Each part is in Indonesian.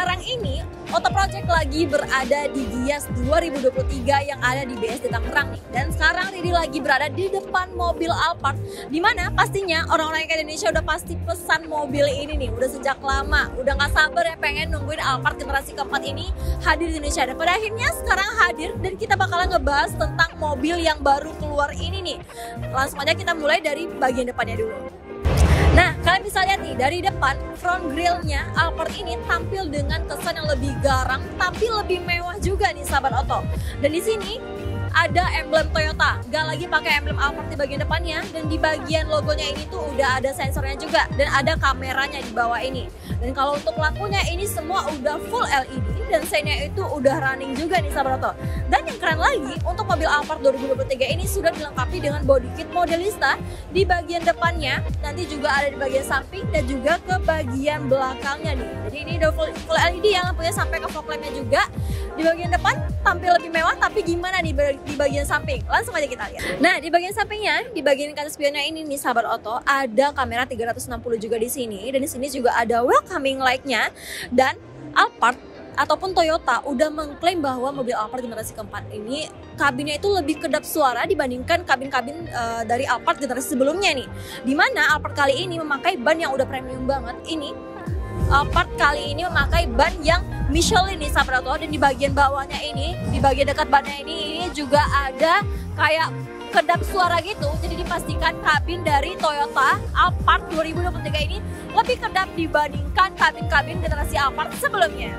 sekarang ini Auto Project lagi berada di Gias 2023 yang ada di BSD Tangerang nih. Dan sekarang Riri lagi berada di depan mobil Alphard, dimana pastinya orang-orang yang ke Indonesia udah pasti pesan mobil ini nih, udah sejak lama, udah gak sabar ya pengen nungguin Alphard generasi keempat ini hadir di Indonesia. Dan pada akhirnya sekarang hadir dan kita bakalan ngebahas tentang mobil yang baru keluar ini nih. Langsung aja kita mulai dari bagian depannya dulu. Nah, kalian bisa lihat nih, dari depan front grillnya Alphard ini tampil dengan kesan yang lebih garang tapi lebih mewah juga nih sahabat oto. Dan di sini ada emblem Toyota, gak lagi pakai emblem Alphard di bagian depannya, dan di bagian logonya ini tuh udah ada sensornya juga dan ada kameranya di bawah ini. Dan kalau untuk lampunya ini semua udah full LED dan seinnya itu udah running juga nih sahabat oto. Dan yang keren lagi, untuk mobil Alphard 2023 ini sudah dilengkapi dengan body kit modelista di bagian depannya, nanti juga ada di bagian samping dan juga ke bagian belakangnya nih. Jadi ini udah full LED ya, lampunya sampai ke fog lampnya juga. Di bagian depan tampil lebih mewah, tapi gimana nih di bagian samping? Langsung aja kita lihat. Nah, di bagian sampingnya, di bagian kanan spionnya ini nih sahabat oto, ada kamera 360 juga di sini, dan di sini juga ada welcoming light-nya. Dan Alphard ataupun Toyota udah mengklaim bahwa mobil Alphard generasi keempat ini kabinnya itu lebih kedap suara dibandingkan kabin-kabin dari Alphard generasi sebelumnya nih. Dimana Alphard kali ini memakai ban yang udah premium banget. Ini Alphard kali ini memakai ban yang Michelin nih sahabat oto, dan di bagian bawahnya ini, di bagian dekat bannya ini juga ada kayak kedap suara gitu. Jadi dipastikan kabin dari Toyota Alphard 2023 ini lebih kedap dibandingkan kabin-kabin generasi Alphard sebelumnya.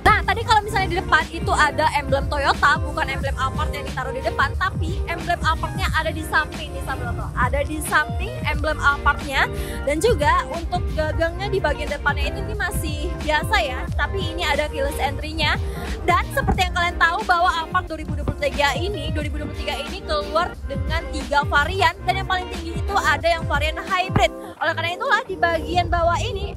Nah, tadi kalau misalnya di depan itu ada emblem Toyota, bukan emblem Alphard yang ditaruh di depan, tapi emblem Alphardnya ada di samping nih sahabat oto. Ada di samping emblem Alphardnya, dan juga untuk gagangnya di bagian depannya itu ini masih biasa ya, tapi ini ada keyless entry-nya. Dan seperti yang kalian tahu bahwa Alphard 2023 ini keluar dengan 3 varian, dan yang paling tinggi itu ada yang varian hybrid. Oleh karena itulah di bagian bawah ini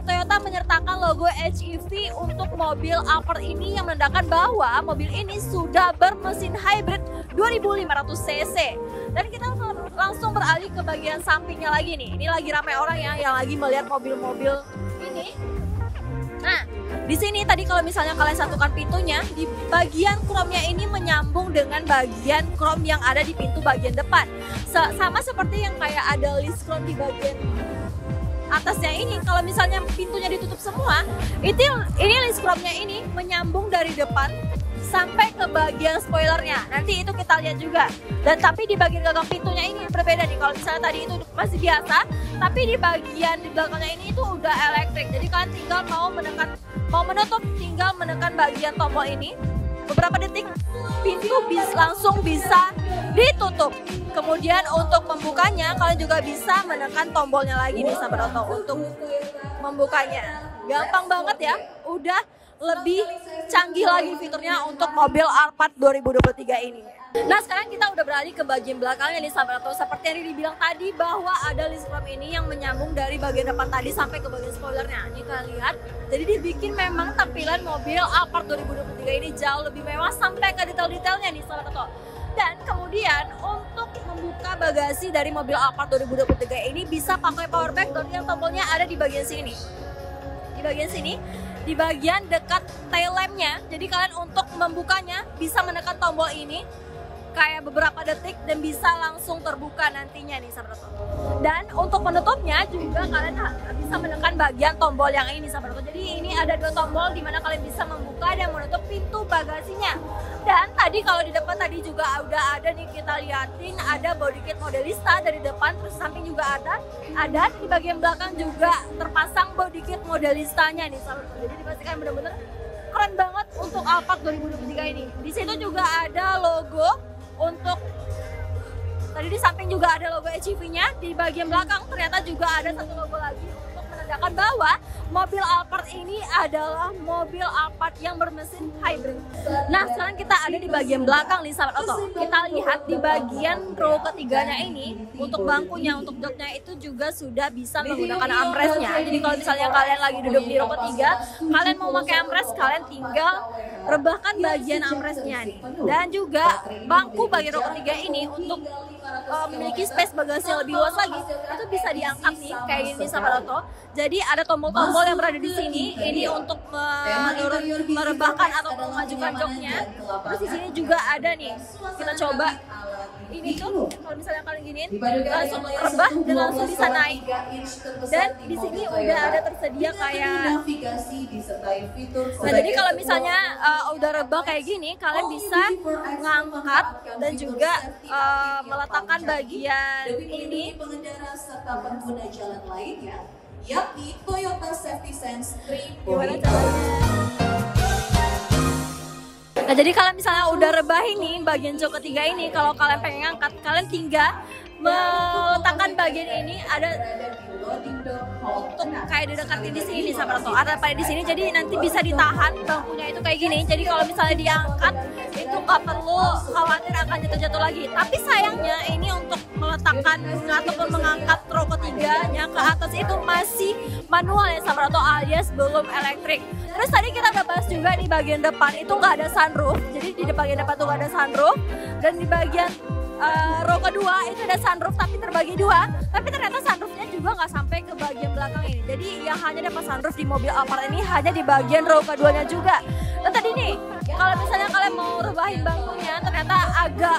Toyota menyertakan logo HEV untuk mobil Alphard ini yang menandakan bahwa mobil ini sudah bermesin hybrid 2500 cc. Dan kita langsung beralih ke bagian sampingnya lagi nih. Ini lagi ramai orang ya yang lagi melihat mobil-mobil ini. Nah, di sini tadi kalau misalnya kalian satukan pintunya, di bagian chrome-nya ini menyambung dengan bagian chrome yang ada di pintu bagian depan. Sama seperti yang kayak ada list chrome di bagian atasnya ini. Kalau misalnya pintunya ditutup semua, ini list chrome-nya ini menyambung dari depan sampai ke bagian spoilernya. Nanti itu kita lihat juga. Dan tapi di bagian gagang pintunya ini berbeda nih. Kalau misalnya tadi itu masih biasa, tapi di bagian di belakangnya ini itu udah elektrik. Jadi kalian tinggal mau menutup, tinggal menekan bagian tombol ini. Beberapa detik pintu langsung bisa ditutup. Kemudian untuk membukanya kalian juga bisa menekan tombolnya lagi nih sahabat oto untuk membukanya. Gampang banget ya, udah lebih canggih lagi fiturnya untuk mobil Alphard 2023 ini. Nah, sekarang kita udah beralih ke bagian belakangnya nih sahabat oto. Seperti yang dibilang tadi bahwa ada list chrome ini yang menyambung dari bagian depan tadi sampai ke bagian spoilernya. Ini kalian lihat, jadi dibikin memang tampilan mobil Alphard 2023 ini jauh lebih mewah sampai ke detail-detailnya nih sahabat oto. Dan kemudian untuk membuka bagasi dari mobil Alphard 2023 ini bisa pakai power bank, dan yang tombolnya ada di bagian sini. Di bagian sini, di bagian dekat tail lampnya. Jadi kalian untuk membukanya bisa menekan tombol ini kayak beberapa detik dan bisa langsung terbuka nantinya nih sahabat oto. Dan untuk menutupnya juga kalian bisa menekan bagian tombol yang ini sahabat oto. Jadi ini ada 2 tombol di mana kalian bisa membuka dan menutup pintu bagasinya. Dan tadi kalau di depan tadi juga udah ada nih, kita liatin ada body kit modelista dari depan, terus samping juga ada di bagian belakang juga terpasang body kit modelistanya nih sahabat oto. Jadi dipastikan benar-benar keren banget untuk Alphard 2023 ini. Di situ juga ada logo. Untuk tadi di samping juga ada logo HEV-nya, di bagian belakang ternyata juga ada satu logo lagi untuk menandakan bahwa mobil Alphard ini adalah mobil Alphard yang bermesin hybrid. Nah, sekarang kita ada di bagian belakang nih sahabat oto. Kita lihat di bagian row ketiganya ini, untuk bangkunya, untuk joknya itu juga sudah bisa menggunakan armrestnya. Jadi kalau misalnya kalian lagi duduk di row ketiga, kalian mau pakai armrest, kalian tinggal rebahkan bagian armrestnya nih. Dan juga bangku bagian row ketiga ini untuk memiliki space bagasi yang lebih luas lagi, itu bisa diangkat nih kayak gini sahabat Oto. Jadi ada tombol-tombol yang berada di sini, ini untuk merebahkan atau memajukan joknya. Terus di sini juga ada nih, kita coba. Ini tuh kalau misalnya kalian giniin langsung rebah dan langsung bisa naik. Dan di sini udah ada tersedia kayak nah, jadi kalau misalnya udah rebah kayak gini, kalian bisa ngangkat dan juga meletakkan bagian ini pengendara serta pengguna jalan lainnya, yakni Toyota Safety Sense 3.0. Gimana caranya? Nah, jadi kalau misalnya udah rebah ini, bagian jok ketiga ini, kalau kalian pengen ngangkat, kalian tinggal meletakkan bagian ini ada untuk kayak didekatin di sini sahabat Oto. Ada pada di sini, jadi nanti bisa ditahan bangkunya itu kayak gini. Jadi kalau misalnya diangkat, itu nggak perlu khawatir akan jatuh-jatuh lagi. Tapi sayangnya ini untuk meletakkan ataupun mengangkat row ketiganya ke atas itu masih manual ya sahabat Oto, alias belum elektrik. Terus tadi kita udah bahas juga di bagian depan itu nggak ada sunroof. Jadi di bagian depan tuh nggak ada sunroof, dan di bagian row kedua itu ada sunroof tapi terbagi dua. Tapi ternyata sunroofnya juga nggak sampai ke bagian belakang ini. Jadi yang hanya dapat sunroof di mobil Alphard ini hanya di bagian row keduanya juga. Dan tadi nih, kalau misalnya kalian mau rebahin bangkunya ternyata agak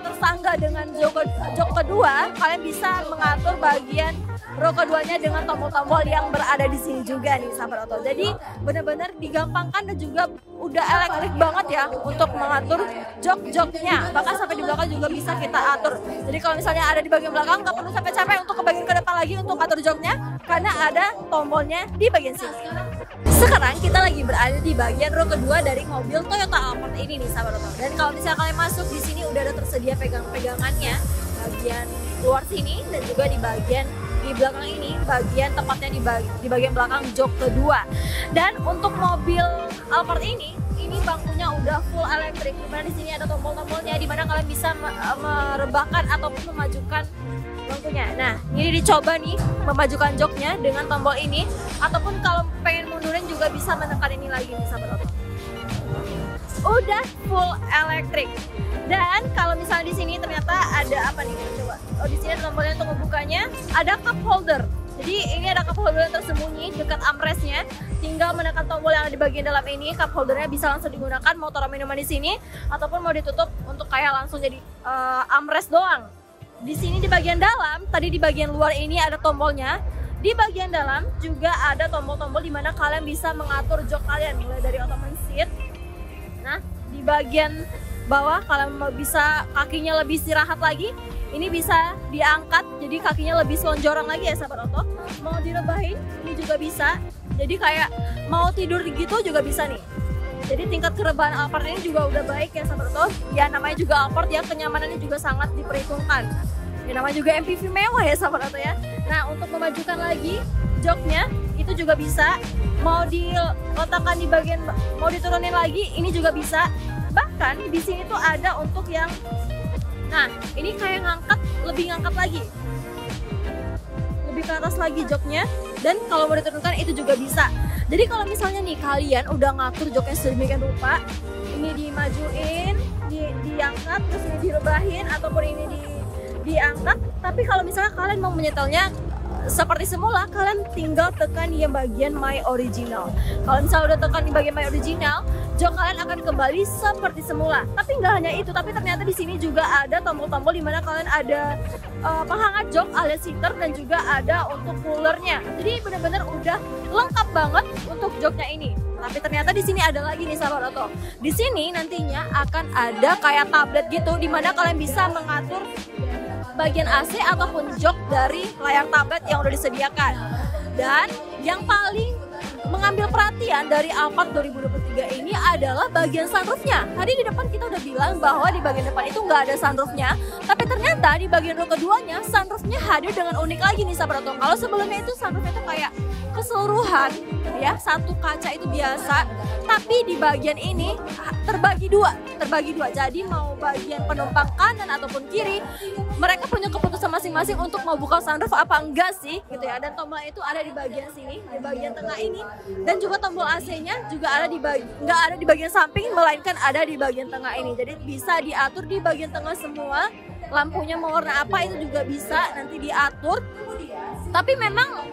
tersangga dengan jok kedua, kalian bisa mengatur bagian row keduanya dengan tombol-tombol yang berada di sini juga nih sahabat Oto. Jadi benar-benar digampangkan dan juga udah elektrik banget ya untuk mengatur jok-joknya. Bahkan sampai di belakang juga bisa kita atur. Jadi kalau misalnya ada di bagian belakang nggak perlu sampai capek untuk ke bagian ke depan lagi untuk atur joknya, karena ada tombolnya di bagian sini. Sekarang kita lagi berada di bagian row kedua dari mobil Toyota Alphard ini nih sahabat Oto. Dan kalau misalnya kalian masuk di sini udah ada tersedia pegangannya bagian luar sini dan juga di bagian di belakang ini, bagian tepatnya di bagian belakang jok kedua. Dan untuk mobil Alphard ini bangkunya udah full elektrik. Dimana di sini ada tombol-tombolnya, dimana kalian bisa merebahkan ataupun memajukan bangkunya. Nah, ini dicoba nih memajukan joknya dengan tombol ini, ataupun kalau pengen mundurin juga bisa menekan ini lagi nih sahabat Oto. Udah full elektrik. Dan kalau misalnya di sini ternyata ada apa nih, kita coba. Oh, di sini ada tombolnya untuk membukanya, ada cup holder. Jadi ini ada cup holder yang tersembunyi dekat armrestnya. Tinggal menekan tombol yang ada di bagian dalam ini, cup holdernya bisa langsung digunakan mau taruh minuman di sini ataupun mau ditutup untuk kayak langsung jadi armrest doang. Di sini di bagian dalam, tadi di bagian luar ini ada tombolnya. Di bagian dalam juga ada tombol-tombol di mana kalian bisa mengatur jok kalian mulai dari ottoman seat. Nah, di bagian bawah kalian bisa kakinya lebih istirahat lagi, ini bisa diangkat jadi kakinya lebih selonjoran lagi ya sahabat Oto. Mau direbahin ini juga bisa, jadi kayak mau tidur gitu juga bisa nih. Jadi tingkat kerebahan Alphard ini juga udah baik ya sahabat Oto. Ya namanya juga Alphard ya, kenyamanannya juga sangat diperhitungkan. Ya namanya juga MPV mewah ya sahabat Oto ya. Nah, untuk memajukan lagi joknya itu juga bisa, mau diletakkan di bagian, mau diturunin lagi ini juga bisa. Bahkan di sini tuh ada untuk yang, nah ini kayak lebih ngangkat lagi, lebih ke atas lagi joknya. Dan kalau mau diturunkan itu juga bisa. Jadi kalau misalnya nih kalian udah ngatur joknya sedemikian rupa, ini dimajuin, diangkat, terus ini direbahin ataupun ini diangkat. Tapi kalau misalnya kalian mau menyetelnya seperti semula, kalian tinggal tekan di bagian My Original. Kalau misalnya udah tekan di bagian My Original, jok kalian akan kembali seperti semula. Tapi nggak hanya itu, tapi ternyata di sini juga ada tombol-tombol di mana kalian ada penghangat jok alias seater dan juga ada untuk coolernya. Jadi benar-benar udah lengkap banget untuk joknya ini. Tapi ternyata di sini ada lagi nih sahabat Oto. Di sini nantinya akan ada kayak tablet gitu di mana kalian bisa mengatur bagian AC ataupun jok dari layar tablet yang udah disediakan. Dan yang paling mengambil perhatian dari Alphard 2023 ini adalah bagian sunroofnya. Tadi di depan kita udah bilang bahwa di bagian depan itu nggak ada sunroofnya, tapi ternyata di bagian row keduanya sunroofnya hadir dengan unik lagi nih sahabat Oto. Kalau sebelumnya itu sunroofnya itu kayak keseluruhan ya, satu kaca itu biasa, tapi di bagian ini terbagi dua. Jadi mau bagian penumpang kanan ataupun kiri, mereka punya keputusan masing-masing untuk mau buka sunroof apa enggak sih gitu ya. Dan tombol itu ada di bagian sini, di bagian tengah ini, dan juga tombol AC-nya juga ada nggak ada di bagian samping, melainkan ada di bagian tengah ini. Jadi bisa diatur di bagian tengah semua lampunya mau warna apa itu juga bisa nanti diatur. Tapi memang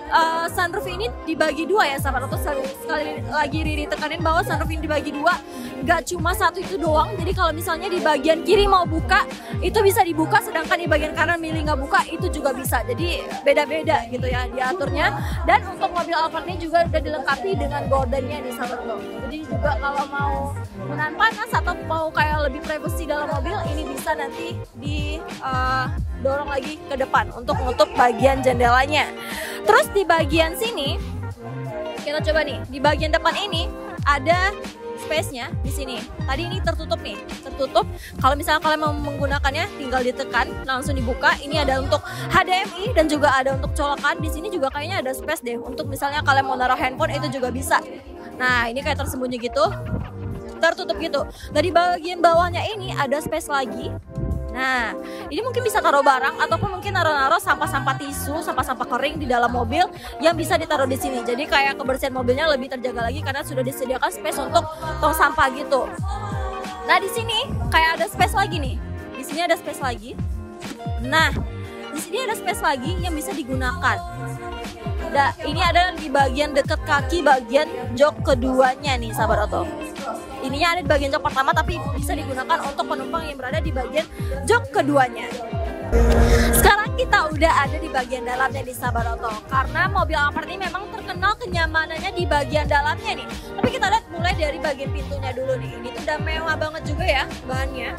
sunroof ini dibagi dua ya sahabat oto. Sekali lagi Riri tekanin bahwa sunroof ini dibagi dua, nggak cuma satu itu doang. Jadi kalau misalnya di bagian kiri mau buka itu bisa dibuka, sedangkan di bagian kanan milih nggak buka itu juga bisa. Jadi beda-beda gitu ya diaturnya. Dan untuk mobil Alphard ini juga udah dilengkapi dengan gordennya di sahabat oto. Jadi juga kalau mau menahan panas atau mau kayak lebih privacy dalam mobil, ini bisa nanti dorong lagi ke depan untuk menutup bagian jendelanya. Terus di bagian sini kita coba nih, di bagian depan ini ada space-nya di sini. Tadi ini tertutup nih, tertutup. Kalau misalnya kalian mau menggunakannya tinggal ditekan langsung dibuka. Ini ada untuk HDMI dan juga ada untuk colokan. Di sini juga kayaknya ada space deh untuk misalnya kalian mau naruh handphone itu juga bisa. Nah, ini kayak tersembunyi gitu. Tertutup gitu. Dari bagian bawahnya ini ada space lagi. Nah, ini mungkin bisa taruh barang ataupun mungkin naruh-naruh sampah-sampah tisu, sampah-sampah kering di dalam mobil yang bisa ditaruh di sini. Jadi kayak kebersihan mobilnya lebih terjaga lagi karena sudah disediakan space untuk tong sampah gitu. Nah, di sini kayak ada space lagi nih. Di sini ada space lagi. Nah, di sini ada space lagi yang bisa digunakan. Nah, ini ada di bagian dekat kaki bagian jok keduanya nih sahabat oto. Ininya ada di bagian jok pertama tapi bisa digunakan untuk penumpang yang berada di bagian jok keduanya. Sekarang kita udah ada di bagian dalamnya di sahabat oto. Karena mobil Alphard ini memang terkenal kenyamanannya di bagian dalamnya nih. Tapi kita lihat mulai dari bagian pintunya dulu nih. Ini tuh udah mewah banget juga ya bahannya.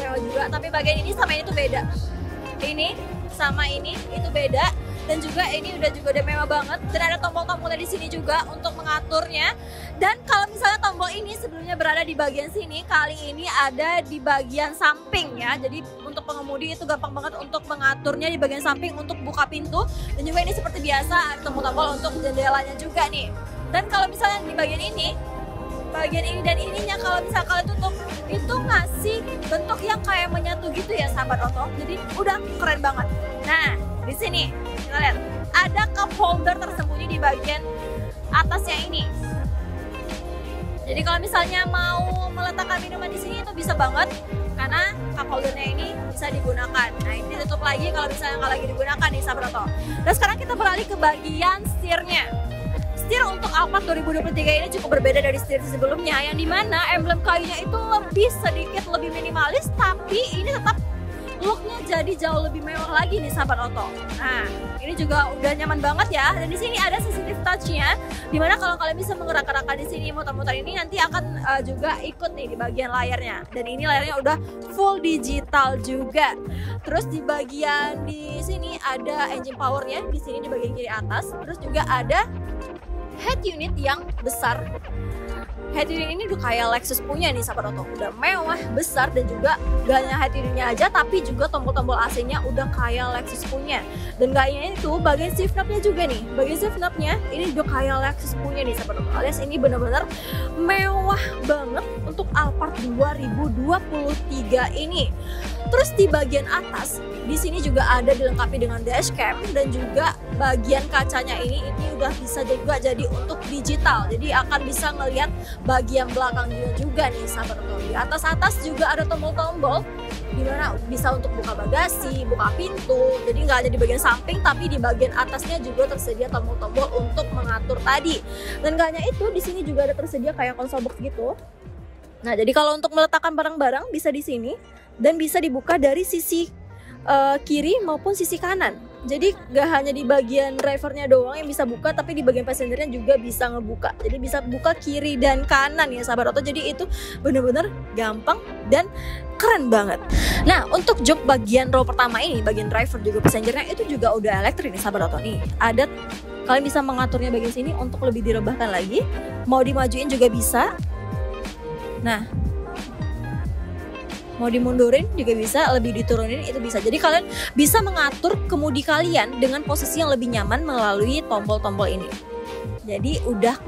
Mewah juga, tapi bagian ini sama ini tuh beda. Ini sama ini itu beda. Dan juga ini udah mewah banget. Dan ada tombol-tombolnya di sini juga untuk mengaturnya. Dan kalau misalnya tombol ini sebelumnya berada di bagian sini, kali ini ada di bagian samping ya. Jadi untuk pengemudi itu gampang banget untuk mengaturnya di bagian samping untuk buka pintu. Dan juga ini seperti biasa ada tombol-tombol untuk jendelanya juga nih. Dan kalau misalnya di bagian ini dan ininya kalau misalnya kalian tutup itu ngasih bentuk yang kayak menyatu gitu ya sahabat oto. Jadi udah keren banget. Nah, di sini kita lihat ada cup holder tersembunyi di bagian atasnya ini. Jadi kalau misalnya mau meletakkan minuman di sini itu bisa banget karena cup holdernya ini bisa digunakan. Nah, ini ditutup lagi kalau misalnya nggak lagi digunakan nih sahabat oto. Dan sekarang kita beralih ke bagian setirnya. Setir untuk Alphard 2023 ini cukup berbeda dari setir sebelumnya, yang dimana emblem kayunya itu sedikit lebih minimalis, tapi ini tetap looknya jadi jauh lebih mewah lagi nih sahabat oto. Nah, ini juga udah nyaman banget ya. Dan di sini ada sensitive touch-nya, dimana kalau kalian bisa menggerak-gerakkan di sini muter-muter ini nanti akan juga ikut nih di bagian layarnya. Dan ini layarnya udah full digital juga. Terus di bagian di sini ada engine power-nya di sini di bagian kiri atas. Terus juga ada head unit yang besar. Head unit ini udah kayak Lexus punya nih sahabat oto, udah mewah, besar, dan juga gak hanya head unitnya aja tapi juga tombol-tombol AC-nya udah kayak Lexus punya. Dan kayaknya itu bagian shift knob-nya juga nih, bagian shift knob-nya ini udah kayak Lexus punya nih sahabat oto, alias ini bener-bener mewah banget untuk Alphard 2023 ini. Terus di bagian atas di sini juga ada dilengkapi dengan dashcam dan juga bagian kacanya ini udah bisa juga jadi untuk digital. Jadi akan bisa ngelihat bagian belakangnya juga nih sahabat oto. Di atas juga ada tombol-tombol dimana bisa untuk buka bagasi, buka pintu. Jadi nggak hanya di bagian samping tapi di bagian atasnya juga tersedia tombol-tombol untuk mengatur tadi. Dan nggak hanya itu, di sini juga ada tersedia kayak konsol box gitu. Nah, jadi kalau untuk meletakkan barang-barang bisa di sini dan bisa dibuka dari sisi kiri maupun sisi kanan. Jadi gak hanya di bagian drivernya doang yang bisa buka, tapi di bagian passengernya juga bisa ngebuka. Jadi bisa buka kiri dan kanan ya sahabat oto. Jadi itu bener-bener gampang dan keren banget. Nah, untuk jok bagian row pertama ini, bagian driver juga passengernya itu juga udah elektrik nih sahabat oto nih. Ada kalian bisa mengaturnya bagian sini untuk lebih direbahkan lagi. Mau dimajuin juga bisa. Nah, mau dimundurin juga bisa, lebih diturunin itu bisa. Jadi kalian bisa mengatur kemudi kalian dengan posisi yang lebih nyaman melalui tombol-tombol ini. Jadi udah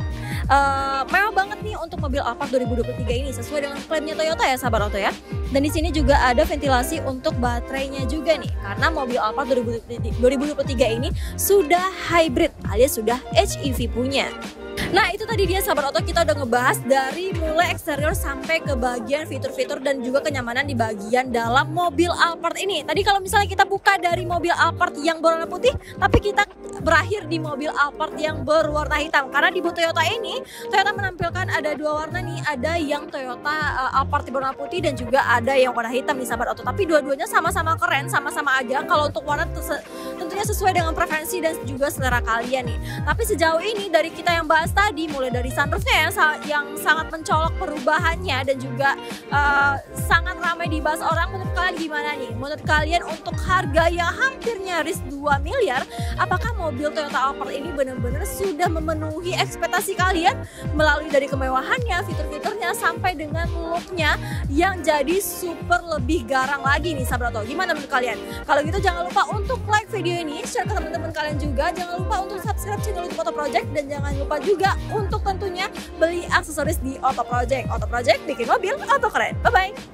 mewah banget nih untuk mobil Alphard 2023 ini, sesuai dengan klaimnya Toyota ya sahabat oto ya. Dan di sini juga ada ventilasi untuk baterainya juga nih, karena mobil Alphard 2023 ini sudah hybrid alias sudah HEV punya. Nah itu tadi dia sahabat Oto, kita udah ngebahas dari mulai eksterior sampai ke bagian fitur-fitur dan juga kenyamanan di bagian dalam mobil Alphard ini. Tadi kalau misalnya kita buka dari mobil Alphard yang berwarna putih, tapi kita berakhir di mobil Alphard yang berwarna hitam. Karena di Toyota ini, Toyota menampilkan ada dua warna nih, ada yang Toyota Alphard berwarna putih dan juga ada yang warna hitam nih sahabat Oto. Tapi dua-duanya sama-sama keren, sama-sama aja. Kalau untuk warna tentunya sesuai dengan preferensi dan juga selera kalian nih. Tapi sejauh ini dari kita yang bahas tadi, mulai dari sunroofnya yang sangat mencolok perubahannya dan juga sangat ramai dibahas orang, menurut kalian gimana nih? Menurut kalian untuk harga yang hampir nyaris 2 miliar, apakah mobil Toyota Alphard ini benar-benar sudah memenuhi ekspektasi kalian melalui dari kemewahannya, fitur-fiturnya sampai dengan looknya yang jadi super lebih garang lagi nih sahabat Oto? Gimana menurut kalian? Kalau gitu jangan lupa untuk like video ini, share ke teman-teman kalian juga, jangan lupa untuk subscribe channel YouTube Oto Project, dan jangan lupa juga untuk tentunya beli aksesoris di Oto Project. Oto Project bikin mobil auto keren. Bye bye.